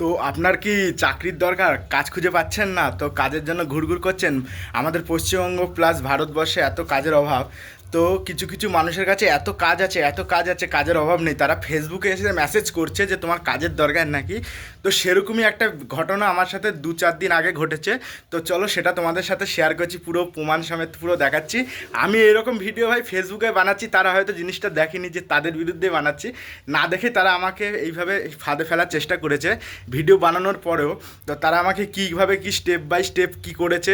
তো আপনার কি চাকরির দরকার, কাজ খুঁজে পাচ্ছেন না, তো কাজের জন্য ঘুরঘুর করছেন? আমাদের পশ্চিমবঙ্গ প্লাস ভারতবর্ষে এত কাজের অভাব। তো কিছু কিছু মানুষের কাছে এত কাজ আছে, এত কাজ আছে, কাজের অভাব নেই, তারা ফেসবুকে এসে মেসেজ করছে যে তোমার কাজের দরকার নাকি। তো সেরকমই একটা ঘটনা আমার সাথে 2-4 দিন আগে ঘটেছে। তো চলো সেটা তোমাদের সাথে শেয়ার করছি, পুরো প্রমাণ সমেত পুরো দেখাচ্ছি। আমি এরকম ভিডিও ভাই ফেসবুকে বানাচ্ছি, তারা হয়তো জিনিসটা দেখেনি যে তাদের বিরুদ্ধে বানাচ্ছি। না দেখে তারা আমাকে এইভাবে ফাঁদে ফেলার চেষ্টা করেছে ভিডিও বানানোর পরেও। তো তারা আমাকে কীভাবে কি স্টেপ বাই স্টেপ কি করেছে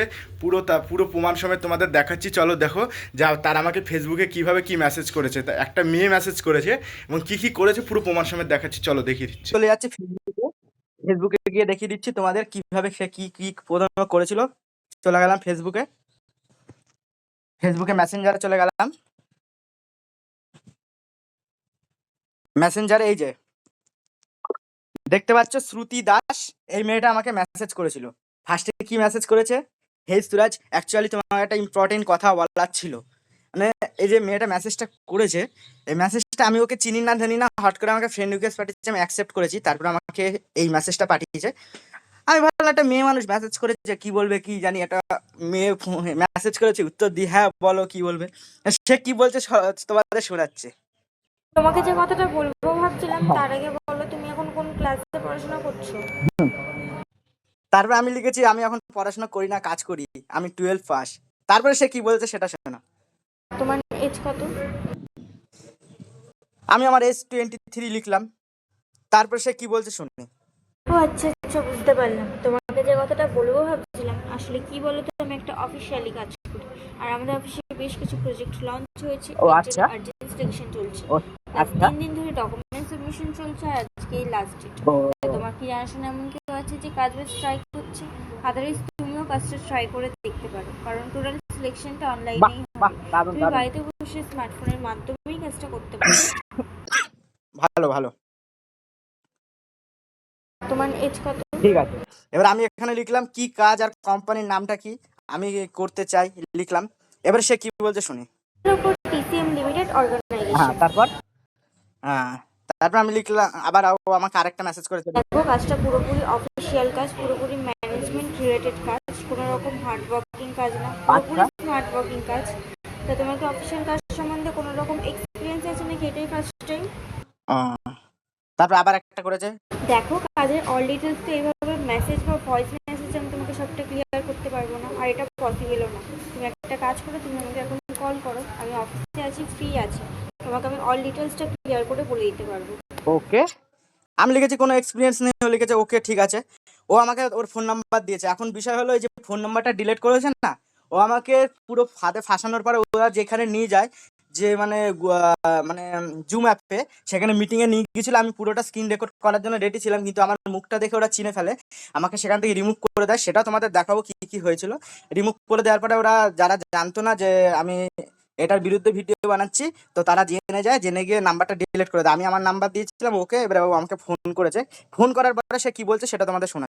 পুরো প্রমাণ সমেত তোমাদের দেখাচ্ছি। চলো দেখো যা তারা আমাকে ফেসবুকে কিভাবে কি মেসেজ করেছে। তা একটা মেয়ে মেসেজ করেছে এবং কি কি করেছে পুরো প্রমাণ সমেত দেখাচ্ছি, চলো দেখিয়ে দিচ্ছি। চলে যাচ্ছে ফেসবুকে, ফেসবুকে গিয়ে দেখিয়ে দিচ্ছি তোমাদের কিভাবে সে কি কি প্রথমে করেছিল। চলে গেলাম ফেসবুকে, ফেসবুকে মেসেঞ্জারে চলে গেলাম। মেসেঞ্জারে এই যে দেখতে পাচ্ছ শ্রুতি দাস, এই মেয়েটা আমাকে মেসেজ করেছিল। ফার্স্টে কি মেসেজ করেছে, হে সুরাজ, অ্যাকচুয়ালি তোমার একটা ইম্পর্টেন্ট কথা বলার ছিল। মানে এই যে মেয়েটা মেসেজটা করেছে, এই মেসেজটা আমি ওকে চিনি না জানি না, হট করে আমাকে ফ্রেন্ড রিকোয়েস্ট পাঠিয়েছে, আমি অ্যাকসেপ্ট করেছি, তারপর আমাকে এই মেসেজটা পাঠিয়েছে। আমি ভাবলাম একটা মেয়ে মানুষ মেসেজ করেছে, কি বলবে কি জানি, একটা মেয়ে মেসেজ করেছে, উত্তর দি হ্যাঁ বলো কি বলবে। সে কি বলছে তোমাদের শোনাচ্ছে। তোমাকে যে কথাটা বলবো ভাবছিলাম তার আগে বলো তুমি এখন কোন ক্লাসে পড়াশোনা করছো? তারপরে আমি লিখেছি আমি এখন পড়াশোনা করি না, কাজ করি, আমি 12 পাস। তারপরে সে কি বলছে সেটা শোনো। তোমার এজ কত? আমি আমার এজ 23 লিখলাম। তারপরে সে কি বলছে শুনি। ও আচ্ছা আচ্ছা, বুঝতে পারলাম। তোমাকে যে কথাটা বলবো ভাবছিলাম আসলে কি বলো তো, আমি একটা অফিসিয়ালি কাজ করি আর আমাদের অফিসে বেশ কিছু প্রজেক্ট লঞ্চ হয়েছে, ও এর জন্য আচ্ছা। আর্জেন্ট সিলেকশন চলছে। ও লাস্ট আচ্ছা। 3 দিন ধরে ডকুমেন্ট সাবমিশন চলছে আর আজকেই লাস্ট ডেট। ও তোমার কি জানাশোনা এমন কেউ আছে যে কাজ বেশ ট্রাই করছে? আদারওয়াইজ তুমিও কাজটা ট্রাই করে দেখতে পারো, কারণ টোটাল সিলেকশনটা বাহ অনলাইনেই বাহ, হবে। দারুণ তুমি দারুণ। বাড়িতে বসে স্মার্টফোনের মাধ্যমেই কাজটা করতে পারো। ভালো ভালো। তোমার এজ কত? ঠিক আছে, এবার আমি এখানে লিখলাম কি কাজ আর কোম্পানির নামটা কি আমি করতে চাই, লিখলাম। এবার সে কি বলছে শুনি। টিসিএম লিমিটেড হ্যাঁ অর্গানাইজেশন। তারপর, হ্যাঁ তারপর আমি লিখলাম, আবার ও আমাকে আরেকটা মেসেজ করেছে। দেখো কাজটা পুরোপুরি অফিসিয়াল কাজ, পুরোপুরি ম্যানেজমেন্ট রিলেটেড কাজ, কোনো রকম হার্ড ওয়ার্কিং কাজ না, পুরোপুরি আচ্ছা। স্মার্ট ওয়ার্কিং কাজ। তা তোমার কি অফিসিয়াল কাজ সম্বন্ধে কোনো রকম এক্সপিরিয়েন্স আছে নাকি এটাই ফার্স্ট টাইম? তারপর আবার একটা করেছে। দেখো কাজের অল ডিটেলস তো এইভাবে মেসেজ বা ভয়েস মেসেজ আমি তোমাকে সবটা ক্লিয়ার করতে পারবো না, আর এটা পসিবলও না। তুমি একটা কাজ করো, তুমি আমাকে এখন কল করো, আমি অফিসে আছি, ফ্রি আছি, তোমাকে আমি অল ডিটেলসটা ক্লিয়ার করে বলে দিতে পারবো। ওকে, আমি লিখেছি কোনো এক্সপিরিয়েন্স নেই, ও লিখেছে ওকে ঠিক আছে। ও আমাকে ওর ফোন নাম্বার দিয়েছে। এখন বিষয় হলো এই যে ফোন নাম্বারটা ডিলিট করেছেন না, ও আমাকে পুরো ফাঁদে ফাঁসানোর পরে ওরা যেখানে নিয়ে যায়, যে মানে মানে জুম অ্যাপে, সেখানে মিটিংয়ে নিয়ে গিয়েছিল। আমি পুরোটা স্ক্রিন রেকর্ড করার জন্য রেডি ছিলাম, কিন্তু আমার মুখটা দেখে ওরা চিনে ফেলে, আমাকে সেখান থেকে রিমুভ করে দেয়। সেটাও তোমাদের দেখাবো কি কি হয়েছিল। রিমুভ করে দেওয়ার পরে ওরা, যারা জানতো না যে আমি এটার বিরুদ্ধে ভিডিও বানাচ্ছি, তো তারা জেনে যায়, জেনে গিয়ে নাম্বারটা ডিলিট করে দেয়। আমি আমার নাম্বার দিয়েছিলাম ওকে, এবার ও আমাকে ফোন করেছে। ফোন করার পরে সে কি বলছে সেটা তোমাদের শোনা।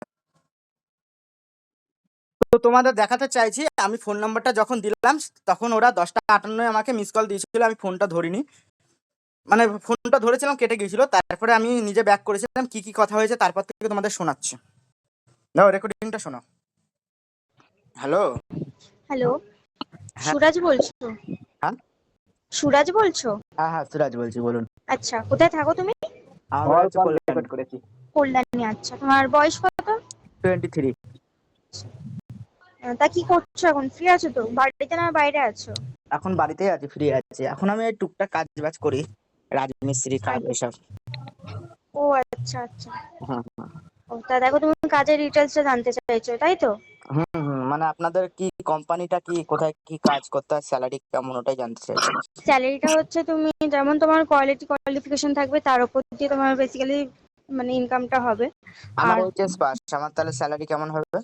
তো তোমাদের দেখাতে চাইছি, আমি ফোন নাম্বারটা যখন দিলাম তখন ওরা 10টা 58 আমাকে মিস কল দিয়েছিল, আমি ফোনটা ধরিনি, মানে ফোনটা ধরেছিলাম কেটে গিয়েছিল। তারপরে আমি নিজে ব্যাক করেছিলাম, কি কি কথা হয়েছে তারপর থেকে তোমাদের শোনাচ্ছি। দাও রেকর্ডিংটা শোনো। হ্যালো। হ্যালো, হ্যাঁ। সুরাজ বলছো? হ্যাঁ সুরাজ বলছো? হ্যাঁ হ্যাঁ, সিরাজ বলছি, বলুন। আচ্ছা, কোথায় থাকো তুমি? আমরা হচ্ছে রেকর্ড করেছি। কল্যাণী। আচ্ছা, তোমার বয়স কত? 23। তা কি করছো এখন? ফ্রি আছো তো? বাড়িতে না বাইরে আছো? এখন বাড়িতেই আছি, ফ্রি আছি। এখন আমি এই টুকটাক কাজ বাজ করি, রাজমিস্ত্রি কাজ এসব। ও আচ্ছা আচ্ছা। হুম ও তা দেখো, তুমি কাজের ডিটেলসটা জানতে চাইছো তাই তো? হুম হুম, মানে আপনাদের কি কোম্পানিটা কি, কোথায় কি কাজ করতে হয়, স্যালারি কেমন, ওটাই জানতে চাইছি। স্যালারিটা হচ্ছে তুমি যেমন তোমার কোয়ালিফিকেশন থাকবে তার উপর দিয়ে তোমার বেসিক্যালি মানে ইনকামটা হবে। আমার আর এইচএস পাস, আমার তাহলে স্যালারি কেমন হবে?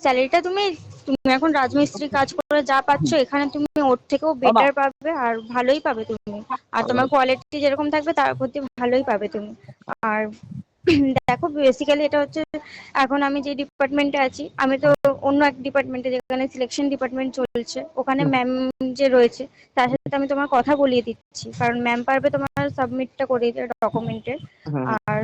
স্যালারিটা তুমি তুমি এখন রাজমিস্ত্রি কাজ করে যা পাচ্ছ এখানে তুমি ওর থেকেও ও মা। বেটার পাবে, আর ভালোই পাবে তুমি। আর তোমার কোয়ালিটি যেরকম থাকবে তার উপর দিয়ে ভালোই পাবে তুমি। আর দেখো বেসিক্যালি এটা হচ্ছে, এখন আমি যে ডিপার্টমেন্টে আছি, আমি তো অন্য এক ডিপার্টমেন্টে যেখানে সিলেকশন ডিপার্টমেন্ট চলছে, ওখানে হুম ম্যাম যে রয়েছে তার সাথে আমি তোমার কথা বলিয়ে দিচ্ছি, কারণ ম্যাম পারবে তোমার সাবমিটটা করে দিতে ডকুমেন্টের। হুম হুম। আর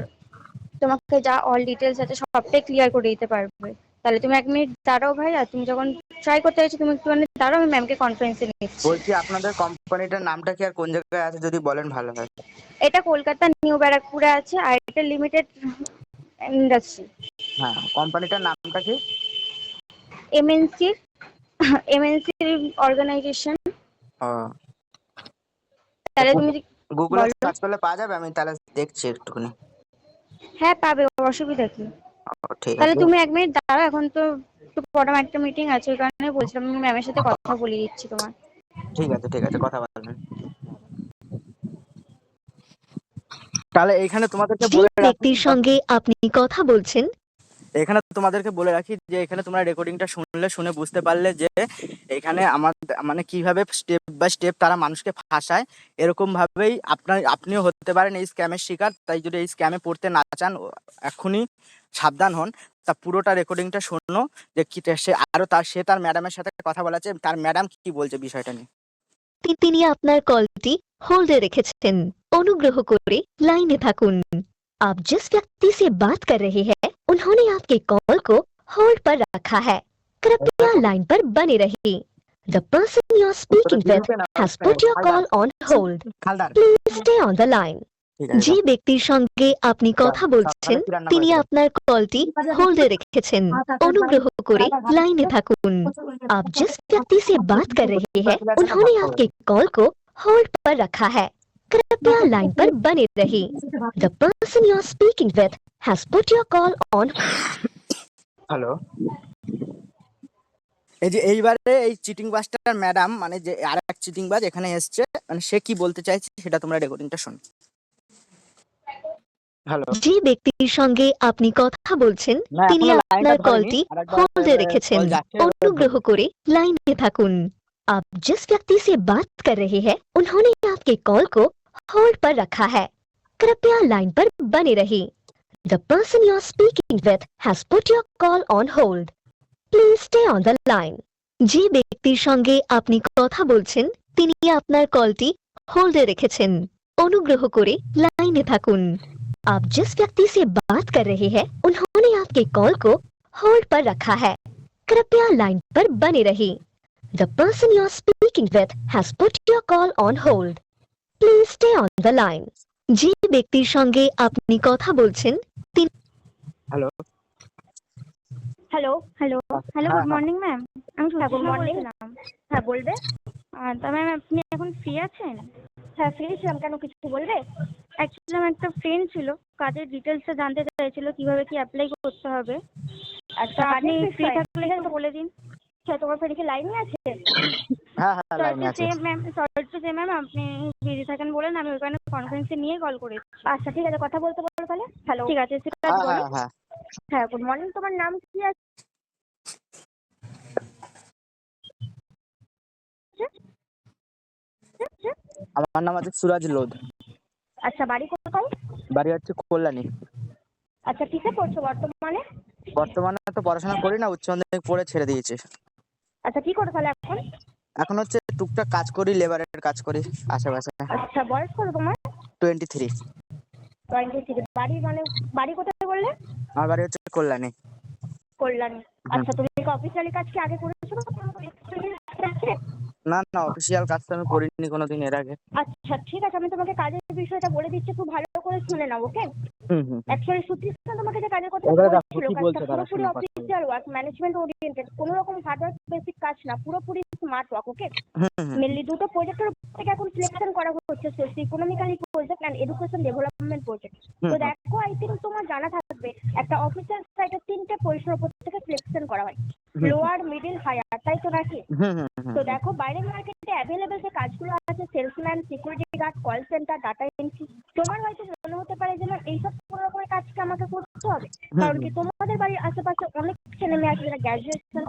তোমাকে যা অল ডিটেলস আছে সবটাই ক্লিয়ার করে দিতে পারবে। তাহলে তুমি 1 মিনিট দাঁড়াও ভাই, আর তুমি যখন ট্রাই করতে চাইছো তুমি একটু দাঁড়াও, আমি ম্যামকে কনফারেন্সে নিচ্ছি। বলছি আপনাদের কোম্পানিটার নামটা কি আর কোন জায়গায় আছে যদি বলেন ভালো হয়। এটা কলকাতা নিউ ব্যারাকপুরে আছে, আর এটা লিমিটেড ইন্ডাস্ট্রি। হ্যাঁ, কোম্পানিটার নামটা কি? MNC, MNC organisation. ও, তাহলে তুমি গুগলে বলো। সার্চ করলে পাওয়া যাবে? আমি তাহলে দেখছি একটুখানি। হ্যাঁ পাবে, অসুবিধা কি। ও, ঠিক তাহলে আছে। তুমি 1 মিনিট দাঁড়াও, এখন তো একটু পরে আমার একটা মিটিং আছে, ওই কারণে বলছিলাম আমি ম্যামের সাথে কথা বলিয়ে দিচ্ছি তোমার। ঠিক আছে, কথা বলবেন। তাহলে এইখানে তোমাদেরকে যে বলে রাখি, ব্যক্তির সঙ্গে আপনি কথা বলছেন এখানে তোমাদেরকে বলে রাখি যে এখানে তোমরা রেকর্ডিংটা শুনে বুঝতে পারলে যে এখানে আমার মানে কিভাবে স্টেপ বাই স্টেপ তারা মানুষকে ফাঁসায়, এরকম ভাবেই আপনিও হতে পারেন এই স্ক্যামের শিকার। তাই যদি এই স্ক্যামে পড়তে না চান এখনই সাবধান হন। তা পুরোটা রেকর্ডিংটা শোনো যে কি সে তার ম্যাডামের সাথে কথা বলাছে, তার ম্যাডাম কি বলছে বিষয়টা নিয়ে। তিনি আপনার কলটি হোল্ডে রেখেছেন। অনুগ্রহ করে লাইনে থাকুন। आप जिस व्यक्ति से बात कर रहे हैं उन्होंने आपके कॉल को होल्ड पर रखा है। कृपया लाइन पर बने रहिए। The person you are speaking with has put your call on hold. Haldar, Please stay on the line. ঠিক আছে। যে ব্যক্তির সঙ্গে আপনি কথা বলছেন সকালে কি রান্না তিনি করেছিলেন? আপনার কলটি হোল্ডে রেখেছেন। অনুগ্রহ করে লাইনে থাকুন। आप जिस व्यक्ति से बात कर रहे हैं उन्होंने आपके कॉल को होल्ड पर रखा है। कृपया लाइन पर बने रहिए। The person you are speaking with has put your call on. Hello, এই যে এইবারে এই চিটিং বাজটার ম্যাডাম মানে যে আর এক চিটিং বাজ এখানে এসছে, মানে সে কি বলতে চাইছে সেটা তোমরা রেকর্ডিংটা শোনো। হ্যালো। যে ব্যক্তির সঙ্গে আপনি কথা বলছেন না, তিনি এখনো আপনার লাইনটা ধরেনি, কলটি আরেকবার হোল্ডে রেখেছেন। কল যাচ্ছে। অনুগ্রহ করে লাইনে থাকুন। आप जिस व्यक्ति से बात कर रहे हैं उन्होंने आपके कॉल को होल्ड पर रखा है। कृपया लाइन पर बने रहिए। The person you are speaking with has put your call on hold. Please stay on the line. যে ব্যক্তির সঙ্গে আপনি কথা বলছেন তিনি আপনার কলটি হোল্ডে রেখেছেন। অনুগ্রহ করে লাইনে থাকুন। आप जिस व्यक्ति से बात कर रहे हैं उन्होंने आपके कॉल को होल्ड पर रखा है। कृपया लाइन पर बने रहिए। The person you are speaking with has put your call on hold. Please stay on the line. যে ব্যক্তির সঙ্গে আপনি কথা বলছেন তিনি হ্যালো। হ্যালো হ্যালো হ্যালো, হ্যাঁ, গুড মর্নিং ম্যাম। আমি গুড মর্নিং। হ্যাঁ বলবে। তা ম্যাম আপনি এখন ফ্রি আছেন? হ্যাঁ ফ্রি ছিলাম, কেন কিছু বলবে? অ্যাকচুয়ালি আমার একটা ফ্রেন্ড ছিল, কাজের ডিটেলসটা জানতে চাইছিল কিভাবে কি অ্যাপ্লাই করতে হবে। আচ্ছা আপনি ফ্রি থাকলে একটু বলে দিন। আচ্ছা তোমার ফ্রেন্ড কি লাইনে আছে? হ্যাঁ, লাইনে আছে। সরি টু সে ম্যাম, আপনি বিজি থাকেন বলেন, আমি ওই কারণে কনফারেন্সে নিয়ে কল করেছি। আচ্ছা ঠিক আছে, কথা বলতে বলো তাহলে। হ্যালো, ঠিক আছে সেটা বলো। হ্যাঁ, হ্যাঁ গুড মর্নিং, তোমার নাম কি আছে? আমার নাম আছে সুরাজ লোধ। আচ্ছা বাড়ি কোথায়? বাড়ি হচ্ছে কল্যাণী। আচ্ছা কিসে পড়ছো বর্তমানে? বর্তমানে তো পড়াশোনা করি না, উচ্চ মাধ্যমিক পড়ে ছেড়ে দিয়েছি। আচ্ছা কি করো তাহলে এখন? এখন হচ্ছে টুকটাক কাজ করি, লেবারের কাজ করি আশেপাশে। আচ্ছা বয়স কত তোমার? 23। 23। বাড়ি মানে বাড়ি কোথায় বললে? আমার বাড়ি হচ্ছে কল্যাণী। কল্যাণী। আচ্ছা তুমি কি অফিসিয়ালি কাজ কি আগে করেছো? না, অফিসিয়াল কাজ তো আমি করিনি কোনোদিন এর আগে। আচ্ছা ঠিক আছে, আমি তোমাকে কাজের বিষয়টা বলে দিচ্ছি, খুব ভালো করে শুনে নাও, ওকে? অ্যাকচুয়ালি সুতৃষ্ণা তোমাকে যে কাজের কথা বলছিল, কাজটা পুরোপুরি অফিসিয়াল ওয়ার্ক, ম্যানেজমেন্ট ওরিয়েন্টেড, কোনো রকম হার্ড ওয়ার্ক বেসিক কাজ না, পুরোপুরি স্মার্ট ওয়ার্ক, ওকে? মেনলি দুটো প্রজেক্টের থেকে এখন সিলেকশন করা হচ্ছে, social economically project and education development project. তো দেখো আই থিঙ্ক তোমার জানা থাকবে একটা অফিসিয়াল সাইটে 3টে পজিশনের উপর থেকে সিলেকশন করা হয়, লোয়ার মিডিল হায়ার, তাই তো নাকি? তো দেখো বাইরের মার্কেটে অ্যাভেলেবেল যে কাজগুলো আছে, salesman, security guard, call centre, data entry, তোমার হয়তো মনে হতে পারে যে না এইসব কোনো রকমের কাজকে আমাকে করতে হবে, কারণ কি তোমাদের বাড়ির আশেপাশে অনেক ছেলে মেয়ে আছে যারা graduation,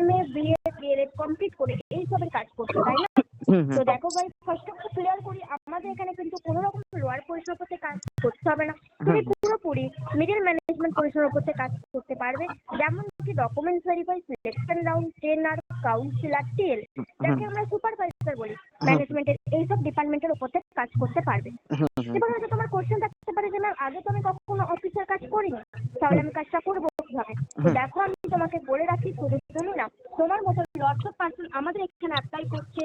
MA, BA, DLED complete করে এইসবের কাজ করছে, তাই না? তো দেখো ভাই ফার্স্ট অফ অল ক্লিয়ার করি, আমাদের এখানে কিন্তু কোনো রকম লোয়ার পজিশনের উপর কাজ করতে হবে না, তুমি পুরোপুরি মিডল ম্যানেজমেন্ট পজিশনের উপর কাজ করতে পারবে, যেমন কি documents verify, selection round, trainer, councillor, TL, যাকে আমরা সুপারভাইজার বলি, ম্যানেজমেন্টের এইসব ডিপার্টমেন্টের উপর কাজ করতে পারবে। এবার হয়তো তোমার কোশ্চেন থাকতে পারে যে ম্যাম আগে তো আমি কখনো অফিসের কাজ কাজ করিনি, তাহলে আমি কাজটা করবো কিভাবে? তো দেখো আমি তোমাকে বলে রাখি, শুধু না, তোমার মতো লটস অফ পার্সন আমাদের এখানে অ্যাপ্লাই করছে।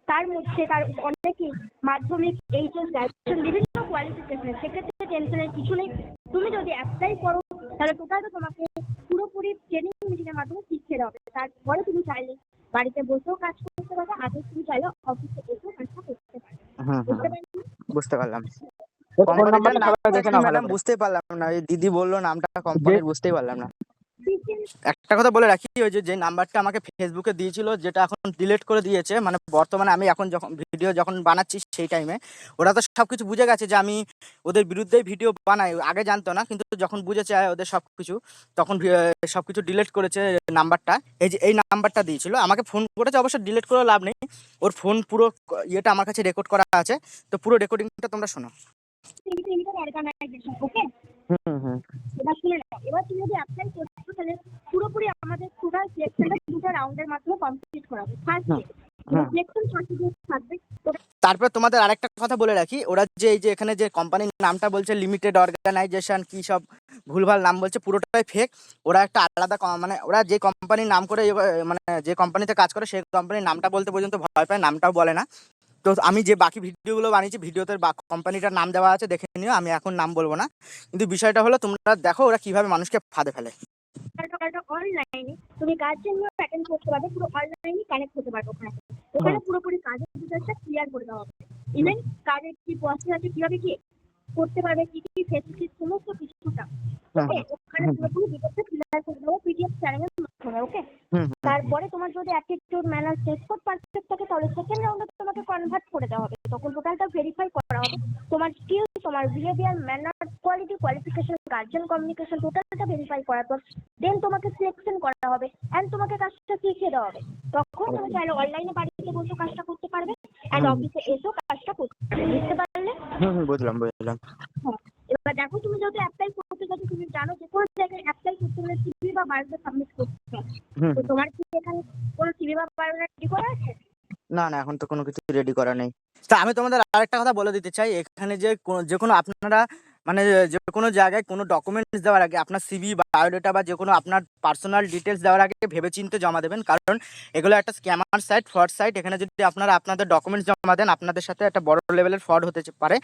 তার মধ্যে তার অনেকেই মাধ্যমিক, এইচএস, গ্র্যাজুয়েশন বিভিন্ন কোয়ালিফিকেশন, সেক্ষেত্রে টেনশনের কিছু নেই। তুমি যদি অ্যাপ্লাই করো তাহলে টোটালটা তোমাকে পুরোপুরি ট্রেনিং মিটিংয়ের মাধ্যমে শিখিয়ে দেওয়া হবে। তারপরে তুমি চাইলে বাড়িতে বসেও কাজ করতে পারবে, আগে তুমি চাইলে অফিসে এসেও কাজটা করতে পারবে। বুঝতে পারছি? বুঝতে পারলাম। ফোন কোম্পানিটার নাম্বারটা নামটা দেখে কি নাও ভালো ম্যাডাম? করে। বুঝতেই পারলাম না, এই দিদি বললো নামটা কোম্পানির, বুঝতেই পারলাম না। একটা কথা বলে রাখি, ওই যে নাম্বারটা আমাকে ফেসবুকে দিয়েছিল, যেটা এখন ডিলিট করে দিয়েছে, মানে বর্তমানে আমি এখন যখন ভিডিও যখন বানাচ্ছি সেই টাইমে ওরা তো সব কিছু বুঝে গেছে যে আমি ওদের বিরুদ্ধেই ভিডিও বানাই। আগে জানতো না, কিন্তু যখন বুঝেছে ওদের সব কিছু, তখন সব কিছু ডিলিট করেছে নাম্বারটা। এই যে এই নাম্বারটা দিয়েছিল, আমাকে ফোন করেছে, অবশ্য ডিলিট করে লাভ নেই, ওর ফোন পুরো ইয়েটা আমার কাছে রেকর্ড করা আছে, তো পুরো রেকর্ডিংটা তোমরা শোনো। ওকে, হুম হুম এবার শুনে নাও। এবার তুমি যদি অ্যাপ্লাই করছো তাহলে পুরোপুরি আমাদের টোটাল সিলেকশনটা দুটো রাউন্ডের মাধ্যমে কমপ্লিট করা হবে। ফার্স্ট সিলেকশন সার্টিফিকেট থাকবে। তারপরে তোমাদের আরেকটা কথা বলে রাখি, ওরা যে এই যে এখানে যে কোম্পানির নামটা বলছে লিমিটেড অর্গানাইজেশন, কি সব ভুলভাল নাম বলছে, পুরোটাই ফেক। ওরা একটা আলাদা মানে ওরা যে কোম্পানির নাম করে মানে যে কোম্পানিতে কাজ করে সেই কোম্পানির নামটা বলতে পর্যন্ত ভয় পায়, নামটাও বলে না। তো আমি যে বাকি ভিডিওগুলো বানিয়েছি, ভিডিওতে কোম্পানিটার নাম দেওয়া আছে, দেখে নিও, আমি এখন নাম বলবো না। কিন্তু বিষয়টা হলো তোমরা দেখো ওরা কিভাবে মানুষকে ফাঁদে ফেলে। অনলাইনে তুমি গার্জেন নিয়ে অ্যাটেন্ড করতে পারবে, পুরো অনলাইনে কানেক্ট হতে পারবে। ওখানে পুরোপুরি কাজের ডিটেলসটা ক্লিয়ার করে দেওয়া হবে। ইভেন কাজের কি প্রসেস আছে, কিভাবে কি করতে পারবে, কি কি ফেসিলিটি, সমস্ত কিছুটা ওকে ওখানে পুরোপুরি ডিটেলসটা ক্লিয়ার করে দেবো পিডিএফ চ্যানেলের মাধ্যমে। ওকে, তারপরে তোমার যদি attitude, manner, test code perfect থাকে তাহলে সেকেন্ড রাউন্ডে তোমাকে কনভার্ট করে দেওয়া হবে। তখন টোটালটা ভেরিফাই করা হবে, তোমার স্কিল, তোমার behaviour, manner, quality, qualification, guardian communication, টোটালটা ভেরিফাই করার পর দেন তোমাকে সিলেকশন করা হবে অ্যান্ড তোমাকে কাজটা শিখিয়ে দেওয়া হবে। তখন তুমি চাইলে অনলাইনে বাড়িতে বসে কাজটা করতে পারবে অ্যান্ড অফিসে এসেও কাজটা করতে পারবে। বুঝতে পারলে? বুঝলাম বুঝলাম। হ্যাঁ, এবার দেখো তুমি যেহেতু অ্যাপ্লাই করতে যাচ্ছ, তুমি জানো যে কোনো জায়গায় অ্যাপ্লাই করতে হলে সিভি বা বায়োডাটা সাবমিট করতে হবে। তো তোমার কি এখানে কোনো সিভি বা বায়োডাটা রেডি করা আছে? না না, এখন তো কোনো কিছু রেডি করা নেই। তা আমি তোমাদের আরেকটা কথা বলে দিতে চাই, এখানে যে কোনো আপনারা মানে যে কোনো জায়গায় কোনো ডকুমেন্টস দেওয়ার আগে আপনার সিভি, বায়োডাটা বা যে কোনো আপনার পার্সোনাল ডিটেলস দেওয়ার আগে ভেবেচিন্তে জমা দেবেন, কারণ এগুলো একটা স্ক্যামার সাইট, ফ্রড সাইট। এখানে যদি আপনারা আপনাদের ডকুমেন্টস জমা দেন, আপনাদের সাথে একটা বড় লেভেলের ফ্রড হতে পারে।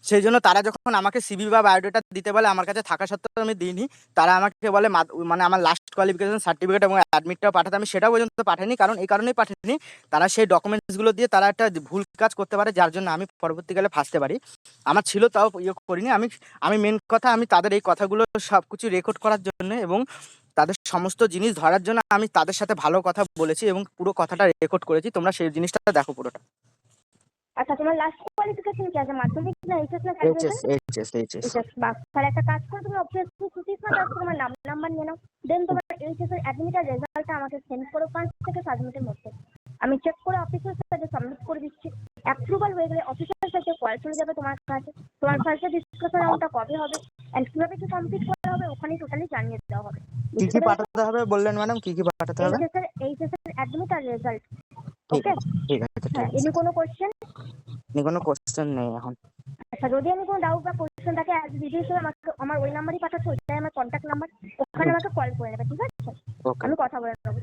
সেই জন্য তারা যখন আমাকে সিভি বা বায়োডাটা দিতে বলে, আমার কাছে থাকা সত্ত্বেও আমি দিইনি। তারা আমাকে বলে মানে আমার লাস্ট কোয়ালিফিকেশন সার্টিফিকেট এবং অ্যাডমিটটাও পাঠাতে, আমি সেটাও পর্যন্ত পাঠাইনি। কারণ এই কারণেই পাঠাইনি, তারা সেই ডকুমেন্টসগুলো দিয়ে তারা একটা ভুল কাজ করতে পারে, যার জন্য আমি পরবর্তীকালে ফাঁসতে পারি। আমার ছিল, তাও করিনি। আমি মেন কথা, আমি তাদের এই কথাগুলো সব কিছু রেকর্ড করার জন্য এবং তাদের সমস্ত জিনিস ধরার জন্য আমি তাদের সাথে ভালো কথা বলেছি এবং পুরো কথাটা রেকর্ড করেছি। তোমরা সেই জিনিসটা দেখো পুরোটা। আচ্ছা, তোমার লাস্ট কোয়ালিফিকেশন কি আছে? মাধ্যমিক না এইচএস না HS graduation? HS HS. HS. বাহ, তাহলে একটা কাজ করো, তুমি অবভিয়াসলি ছুটিস না, তারপর তোমার নাম্বার নিয়ে নাও। দেন তোমার এইচএস এর অ্যাডমিট আর রেজাল্টটা আমাকে সেন্ড করো 5 থেকে 7 মিনিটের মধ্যে। আমি চেক করে অফিসের সাথে সাবমিট করে দিচ্ছি। অ্যাপ্রুভাল হয়ে গেলে অফিসের সাথে কল চলে যাবে তোমার কাছে। তোমার ফার্স্ট ডিসকাশন রাউন্ডটা কবে হবে এন্ড কিভাবে কি কমপ্লিট করা হবে ওখানে টোটালি জানিয়ে দেওয়া হবে। কি কি পাঠাতে হবে বললেন ম্যাডাম? কি কি পাঠাতে হবে? এইচএস এর অ্যাডমিট আর রেজাল্ট। ঠিক ওকে, আছে ঠিক আছে ঠিক হ্যাঁ, আছে। এনি কোনো কোশ্চেন? কোনো কোশ্চেন নেই এখন। আচ্ছা, যদি আমি কোনো ডাউট বা কোশ্চেন থাকে আজ ভিডিও হিসেবে আমাকে আমার ওই নাম্বারই পাঠাচ্ছি, ওইটাই আমার কন্ট্যাক্ট নাম্বার, ওখানে আমাকে কল করে নেবে। ঠিক আছে, ওকে। আমি কথা বলে নেবো।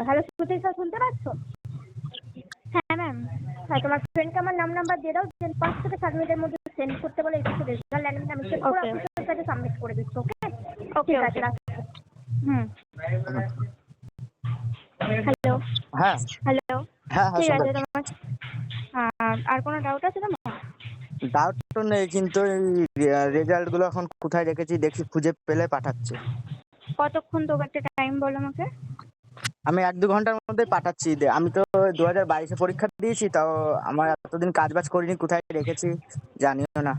হ্যালো শ্রুতি স্যার, শুনতে পাচ্ছ? হ্যাঁ ম্যাম। হ্যাঁ, তোমার ফ্রেন্ডকে আমার নাম্বার দিয়ে দাও, দেন 5 থেকে 7 মিনিটের মধ্যে সেন্ড করতে বলে একটু রেজাল্ট অ্যাডমিট আমি চেক করে অফিসের সাথে সাবমিট করে দিচ্ছি। ওকে ওকে, আছে রাখছি। হ্যালো হ্যাঁ হ্যালো, হ্যাঁ হ্যাঁ ঠিক আছে। শুনতে তোমার আর কোনো ডাউট আছে তোমার? ডাউট তো নেই, কিন্তু রেজাল্ট গুলো এখন কোথায় রেখেছি দেখি, খুঁজে পেলে পাঠাচ্ছি। কতক্ষণ তো একটা টাইম বলো আমাকে। আমি 1-2 ঘন্টার মধ্যে পাঠাচ্ছি। আমি তো 2022-এ পরীক্ষা দিয়েছি, তাও আমার এতদিন কাজ বাজ করিনি, কোথায় রেখেছি জানিও না,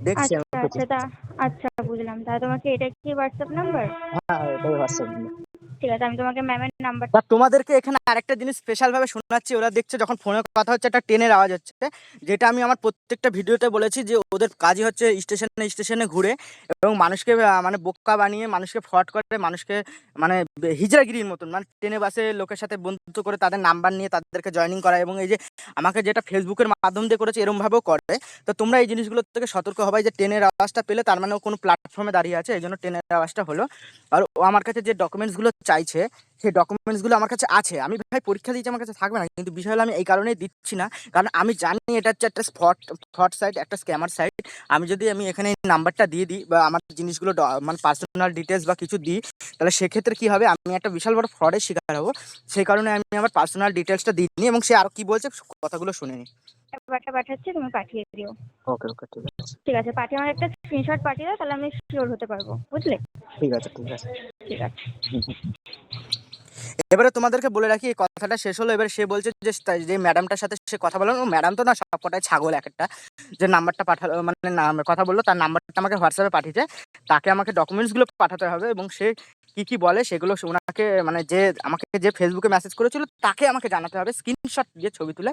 দেখছি আমি। আচ্ছা আচ্ছা, আচ্ছা বুঝলাম। তাহলে তোমাকে এটা কি হোয়াটসঅ্যাপ নাম্বার? হ্যাঁ এটাই হোয়াটসঅ্যাপ। ঠিক আছে, আমি তোমাকে ম্যামের নাম্বার। বা তোমাদেরকে এখানে আরেকটা জিনিস স্পেশাল ভাবে শোনাচ্ছি, ওরা দেখছে যখন ফোনে কথা হচ্ছে একটা ট্রেনের আওয়াজ হচ্ছে, যেটা আমি আমার প্রত্যেকটা ভিডিওতে বলেছি যে ওদের কাজই হচ্ছে স্টেশনে স্টেশনে ঘুরে এবং মানুষকে মানে বোকা বানিয়ে মানুষকে ফ্রড করে, মানুষকে মানে হিজড়াগিরির মতন, মানে ট্রেনে বাসে লোকের সাথে বন্ধুত্ব করে তাদের নাম্বার নিয়ে তাদেরকে জয়েনিং করা, এবং এই যে আমাকে যেটা ফেসবুকের মাধ্যম দিয়ে করেছে এরম ভাবেও করে। তো তোমরা এই জিনিসগুলো থেকে সতর্ক হবাই যে ট্রেনের আওয়াজটা পেলে তার মানে ও কোনো প্ল্যাটফর্মে দাঁড়িয়ে আছে, এই জন্য ট্রেনের আওয়াজটা হলো। আর ও আমার কাছে যে ডকুমেন্টসগুলো চাইছে সেই ডকুমেন্টসগুলো আমার কাছে আছে, আমি ভাই পরীক্ষা দিয়েছি, আমার কাছে থাকবে না, কিন্তু বিষয় হলো আমি এই কারণেই দিচ্ছি না, কারণ আমি জানি এটা হচ্ছে একটা ফ্রড সাইট, একটা স্ক্যামার সাইট। আমি এখানে এই নাম্বারটা দিয়ে দিই বা আমার জিনিসগুলো মানে পার্সোনাল ডিটেলস বা কিছু দিই, তাহলে সেক্ষেত্রে কি হবে, আমি একটা বিশাল বড় ফ্রডের শিকার হবো। সেই কারণে আমি আমার পার্সোনাল ডিটেলসটা দিইনি, এবং সে আরো কি বলছে কথাগুলো শুনে নি। নাম্বারটা পাঠাচ্ছি, তুমি পাঠিয়ে দিও। ওকে ওকে, ঠিক আছে ঠিক আছে, পাঠিয়ে আমার একটা স্ক্রিনশট পাঠিয়ে দাও, তাহলে আমি শিওর হতে পারবো, বুঝলে? ঠিক আছে ঠিক আছে। ঠিক আছে। এবারে তোমাদেরকে বলে রাখি, এই কথাটা শেষ হলো, এবারে সে বলছে যে যে ম্যাডামটার সাথে সে কথা বললো, ম্যাডাম তো না সব কটাই ছাগল, এক একটা যে নাম্বারটা পাঠালো মানে কথা বললো, তার নাম্বারটা আমাকে হোয়াটসঅ্যাপে পাঠিয়েছে, তাকে আমাকে ডকুমেন্টসগুলো পাঠাতে হবে, এবং সে কি কি বলে সেগুলো ওনাকে মানে যে আমাকে যে ফেসবুকে মেসেজ করেছিল তাকে আমাকে জানাতে হবে স্ক্রিনশট দিয়ে ছবি তুলে।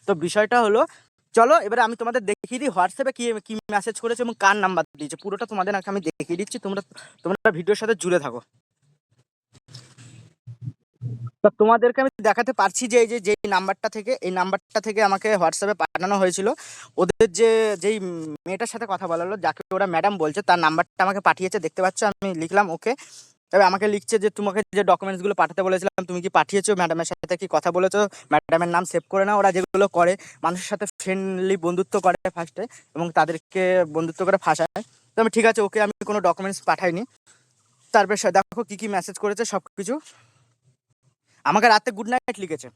তো বিষয়টা হলো, চলো এবারে আমি তোমাদের দেখিয়ে দিই হোয়াটসঅ্যাপে কি কি মেসেজ করেছে এবং কার নাম্বার দিয়েছে, পুরোটা তোমাদের আমি দেখিয়ে দিচ্ছি, তোমরা ভিডিওর সাথে জুড়ে থাকো। তো তোমাদেরকে আমি দেখাতে পারছি যে এই নাম্বারটা থেকে আমাকে হোয়াটসঅ্যাপে পাঠানো হয়েছিল, ওদের যেই মেয়েটার সাথে কথা বলা হলো, যাকে ওরা ম্যাডাম বলছে, তার নাম্বারটা আমাকে পাঠিয়েছে, দেখতে পাচ্ছ, আমি লিখলাম ওকে। তবে আমাকে লিখছে যে তোমাকে যে ডকুমেন্টসগুলো পাঠাতে বলেছিলাম তুমি কি পাঠিয়েছো, ম্যাডামের সাথে কি কথা বলেছো, ম্যাডামের নাম সেভ করে নাও। ওরা যেগুলো করে মানুষের সাথে ফ্রেন্ডলি বন্ধুত্ব করে ফার্স্টে এবং তাদেরকে বন্ধুত্ব করে ফাঁসায়। তো আমি ঠিক আছে, ওকে আমি কোনো ডকুমেন্টস পাঠাইনি। তারপরে দেখো কি কি মেসেজ করেছে সব কিছু। আমাকে রাতে গুড নাইট লিখেছে,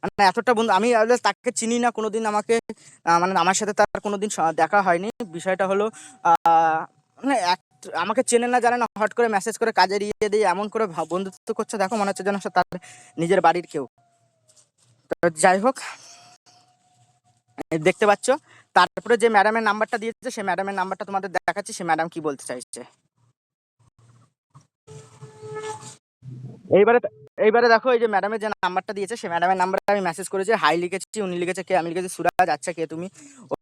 মানে এতটা বন্ধু, আমি তাকে চিনি না কোনোদিন, আমাকে মানে আমার সাথে তার কোনোদিন দেখা হয়নি। বিষয়টা হলো মানে আমাকে চেনে না জানে না, হট করে মেসেজ করে কাজে দিয়ে দিয়ে এমন করে বন্ধুত্ব করছে, দেখো মনে হচ্ছে যেন সে তার নিজের বাড়ির কেউ। তো যাই হোক, দেখতে পাচ্ছ। তারপরে যে ম্যাডামের নাম্বারটা দিয়েছে সেই ম্যাডামের নাম্বারটা তোমাদের দেখাচ্ছি, সে ম্যাডাম কি বলতে চাইছে। এইবারে দেখো, এই যে ম্যাডামের যে নাম্বারটা দিয়েছে সেই ম্যাডামের নাম্বারটা আমি মেসেজ করেছি, হাই লিখেছি, উনি লিখেছে কে, আমি লিখেছি সুরাজ, আচ্ছা কে তুমি।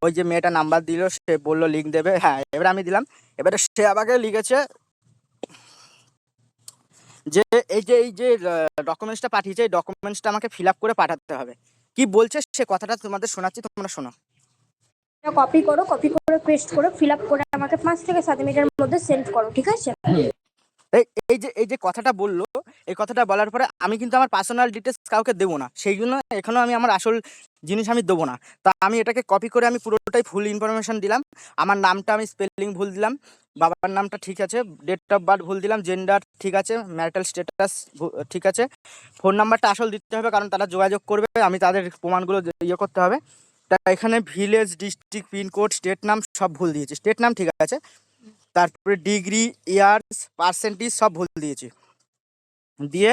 ওই যে মেয়েটা নাম্বার দিল, সে বললো লিঙ্ক দেবে, হ্যাঁ, এবারে আমি দিলাম। এবারে সে আমাকে লিখেছে যে এই যে ডকুমেন্টসটা পাঠিয়েছে, এই ডকুমেন্টসটা আমাকে ফিল আপ করে পাঠাতে হবে। কি বলছে সে কথাটা তোমাদের শোনাচ্ছি, তোমরা শোনো। কপি করো, কপি করে পেস্ট করে ফিল আপ করে আমাকে 5 থেকে 7 মিনিটের মধ্যে সেন্ড করো, ঠিক আছে? এই যে কথাটা বললো, এই কথাটা বলার পরে আমি কিন্তু আমার পার্সোনাল ডিটেলস কাউকে দেবো না, সেই জন্য এখনো আমি আমার আসল জিনিস আমি দেবো না। তা আমি এটাকে কপি করে আমি পুরোটাই ফুল ইনফরমেশন দিলাম। আমার নামটা আমি স্পেলিং ভুল দিলাম, বাবার নামটা ঠিক আছে, ডেট অফ বার্থ ভুল দিলাম, জেন্ডার ঠিক আছে, ম্যারিটাল স্ট্যাটাস ঠিক আছে, ফোন নাম্বারটা আসল দিতে হবে কারণ তারা যোগাযোগ করবে, আমি তাদের প্রমাণগুলো ইয়ে করতে হবে। তা এখানে ভিলেজ, ডিস্ট্রিক্ট, পিনকোড, স্টেট নাম সব ভুল দিয়েছি, স্টেট নাম ঠিক আছে, তারপরে ডিগ্রি, ইয়ার্স, পার্সেন্টেজ সব ভুল দিয়েছি, দিয়ে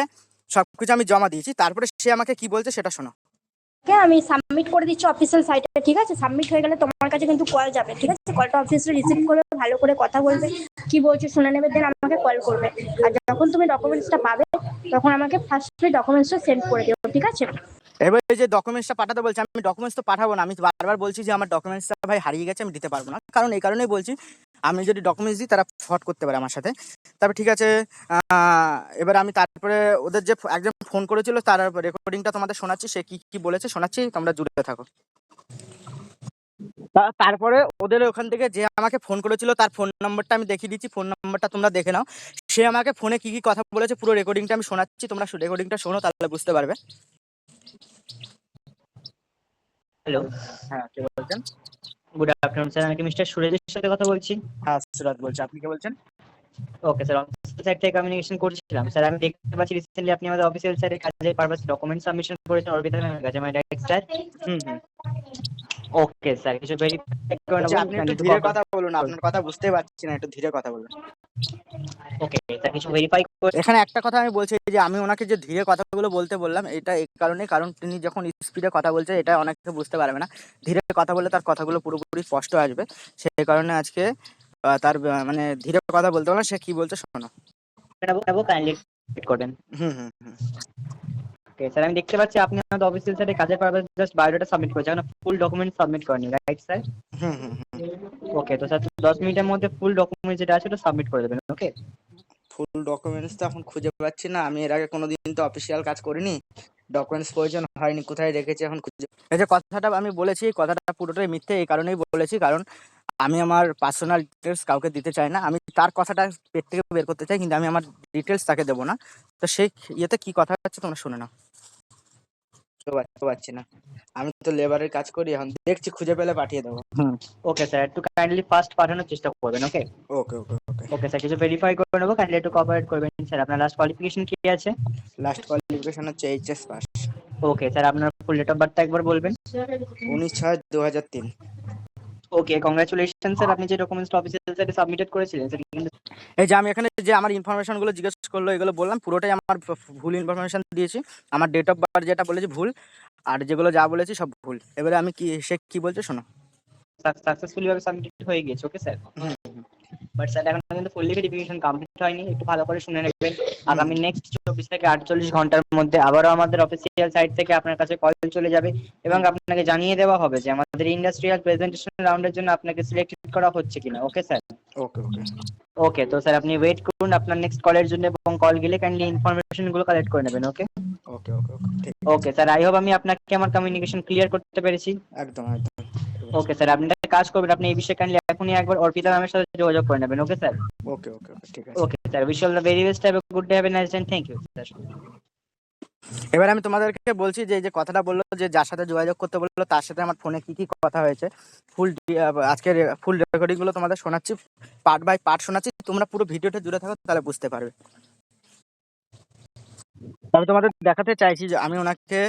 সব কিছু আমি জমা দিয়েছি। তারপরে সে আমাকে কি বলছে সেটা শোনো। আমি সাবমিট করে দিচ্ছি অফিসিয়াল সাইটে, ঠিক আছে? সাবমিট হয়ে গেলে তোমার কাছে কিন্তু কল যাবে, ঠিক আছে? কলটা অফিসে রিসিভ করবে, ভালো করে কথা বলবে, কি বলছে শুনে নেবে, দেন আমাকে কল করবে। আর যখন তুমি ডকুমেন্টসটা পাবে তখন আমাকে ফার্স্টলি ডকুমেন্টসটা সেন্ড করে দিও, ঠিক আছে? এবার এই যে ডকুমেন্টসটা পাঠাতে বলছে, আমি ডকুমেন্টস তো পাঠাবো না, আমি বারবার বলছি যে আমার ডকুমেন্টসটা ভাই হারিয়ে গেছে, আমি দিতে পারবো না, কারণ এই কারণেই বলছি আমি যদি ডকুমেন্টস দিই তারা ফ্রড করতে পারে আমার সাথে। তারপরে ঠিক আছে, এবার আমি তারপরে ওদের যে একজন ফোন করেছিল তার রেকর্ডিংটা তোমাদের শোনাচ্ছি, সে কি কি বলেছে শোনাচ্ছি, তোমরা জুড়ে থাকো। তারপরে ওদের ওখান থেকে যে আমাকে ফোন করেছিল তার ফোন নাম্বারটা আমি দেখিয়ে দিচ্ছি, ফোন নাম্বারটা তোমরা দেখে নাও। সে আমাকে ফোনে কি কি কথা বলেছে পুরো রেকর্ডিংটা আমি শোনাচ্ছি, তোমরা রেকর্ডিংটা শোনো, তাহলে বুঝতে পারবে। হ্যালো, হ্যাঁ, কে বলছেন? গুড আফটারনুন স্যার, আমি কি মিস্টার সুরেশের সাথে কথা বলছি? হ্যাঁ, সুরাজ বলছি, আপনি কে বলছেন? ওকে স্যার, অফিসিয়াল সাইট থেকে কমিউনিকেশন করছিলাম। স্যার আমি দেখতে পাচ্ছি রিসেন্টলি আপনি আমাদের অফিসিয়াল সাইটে কাজের পারপাস ডকুমেন্ট সাবমিশন করেছেন অর্বিতা ম্যামের কাছে, মাই ডাইরেক্ট স্যার। হুম। ওকে স্যার, কিছু ভেরিফাই করে আচ্ছা, নেব, আপনি একটু ধীরে কথা বলুন, আপনার কথা বুঝতে পারছি না, একটু ধীরে কথা বলুন। ওকে স্যার, কিছু ভেরিফাই করে। এখানে একটা কথা আমি বলছি যে আমি ওনাকে যে ধীরে কথাগুলো বলতে বললাম, এটা এই কারণে, কারণ তিনি যখন স্পিডে কথা বলছে এটা অনেকে বুঝতে পারবে না, ধীরে কথা বললে তার কথাগুলো পুরোপুরি স্পষ্ট আসবে, সেই কারণে আজকে তার মানে ধীরে কথা বলতে বললাম। সে কি বলছে শোনো। নেব কাইন্ডলি সাবমিট করবেন। হুম হুম হুম ওকে স্যার, আমি দেখতে পাচ্ছি আপনি আমাদের অফিসিয়াল সাইটে কাজের পারপাস জাস্ট বায়োডাটা সাবমিট করেছেন, এখন ফুল ডকুমেন্ট সাবমিট করেনি, রাইট স্যার? হুম হুম হুম। ওকে, তো স্যার 10 মিনিটের মধ্যে ফুল ডকুমেন্ট যেটা আছে ওটা সাবমিট করে দেবেন। ওকে ফুল ডকুমেন্টস তো এখন খুঁজে পাচ্ছি না, আমি এর আগে কোনোদিন তো অফিসিয়াল কাজ করিনি, ডকুমেন্টস প্রয়োজন হয়নি, কোথায় রেখেছি এখন খুঁজে। এই যে কথাটা আমি বলেছি, কথাটা পুরোটাই মিথ্যে, এই কারণেই বলেছি কারণ আমি আমার পার্সোনাল ডিটেলস কাউকে দিতে চাই না। আমি তার কথাটা পেট থেকে বের করতে চাই, কিন্তু আমি আমার ডিটেলস তাকে দেবো না। তো সেই ইয়েতে কি কথা হচ্ছে তোমরা শুনে নাও। বুঝতে পারছি না, আমি তো লেবারের কাজ করি, এখন দেখছি খুঁজে পেলে পাঠিয়ে দেবো। হুম, ওকে স্যার, একটু কাইন্ডলি ফাস্ট পাঠানোর চেষ্টা করবেন। ওকে ওকে ওকে ওকে। ওকে স্যার, কিছু ভেরিফাই করে নেবো, কাইন্ডলি একটু কোঅপারেট করবেন। স্যার আপনার লাস্ট কোয়ালিফিকেশন কি আছে? লাস্ট কোয়ালিফিকেশন হচ্ছে এইচএস পাস। ওকে স্যার, আপনার ফুল ডেট অফ বার্থ একবার বলবেন। 19/6/2003। ওকে, কংগ্রাচুলেশন স্যার, আপনি যে ডকুমেন্টস অফিসিয়াল সাইটে সাবমিটেড করেছিলেন সেটা কিন্তু এই যে আমি এখানে যে আমার ইনফরমেশন গুলো জিজ্ঞেস করলো, এগুলো বললাম পুরোটাই আমার ভুল ইনফরমেশন দিয়েছি। আমার ডেট অফ বার্থ যেটা বলেছি ভুল, আর যেগুলো যা বলেছি সব ভুল। এবারে আমি কি, সে কি বলছে শোনো। সাকসেসফুলি ভাবে সাবমিটেড হয়ে গেছে। ওকে স্যার, বাট স্যার এখন কিন্তু ফুললি ভেরিফিকেশন কমপ্লিট হয়নি, একটু ভালো করে শুনে নেবেন। আগামী নেক্সট 24 থেকে 48 ঘন্টার মধ্যে আবারও আমাদের অফিসিয়াল সাইট থেকে আপনার কাছে কল চলে যাবে এবং আপনাকে জানিয়ে দেওয়া হবে যে আমাদের ইন্ডাস্ট্রিয়াল প্রেজেন্টেশন রাউন্ডের জন্য আপনাকে সিলেক্টেড করা হচ্ছে কিনা। Okay sir? ওকে ওকে ওকে, তো স্যার আপনি ওয়েট করুন আপনার নেক্সট কলের জন্য, এবং কল গেলে কাইন্ডলি ইনফরমেশন গুলো কালেক্ট করে নেবেন। ওকে ওকে ওকে ওকে ঠিক ওকে স্যার, আই হোপ আমি আপনাকে আমার কমিউনিকেশন ক্লিয়ার করতে পেরেছি। একদম একদম। ওকে স্যার, আপনি একটা কাজ করবেন, আপনি এই বিষয়ে কাইন্ডলি এখনই একবার অর্পিতা ম্যামের সাথে যোগাযোগ করে নেবেন। Okay sir? ওকে ওকে ওকে ঠিক আছে। Okay sir, wish all the very best, have a good day, have a nice day, thank you sir. এবার আমি তোমাদেরকে বলছি যে এই যে কথাটা বললো, যে যার সাথে যোগাযোগ করতে বললো তার সাথে আমার ফোনে কি কি কথা হয়েছে, ফুল আজকের ফুল রেকর্ডিং গুলো তোমাদের শোনাচ্ছি, পার্ট বাই পার্ট শোনাচ্ছি, তোমরা পুরো ভিডিওটা জুড়ে থাকো, তাহলে বুঝতে পারবে। আমি তোমাদের দেখাতে চাইছি যে আমি ওনাকে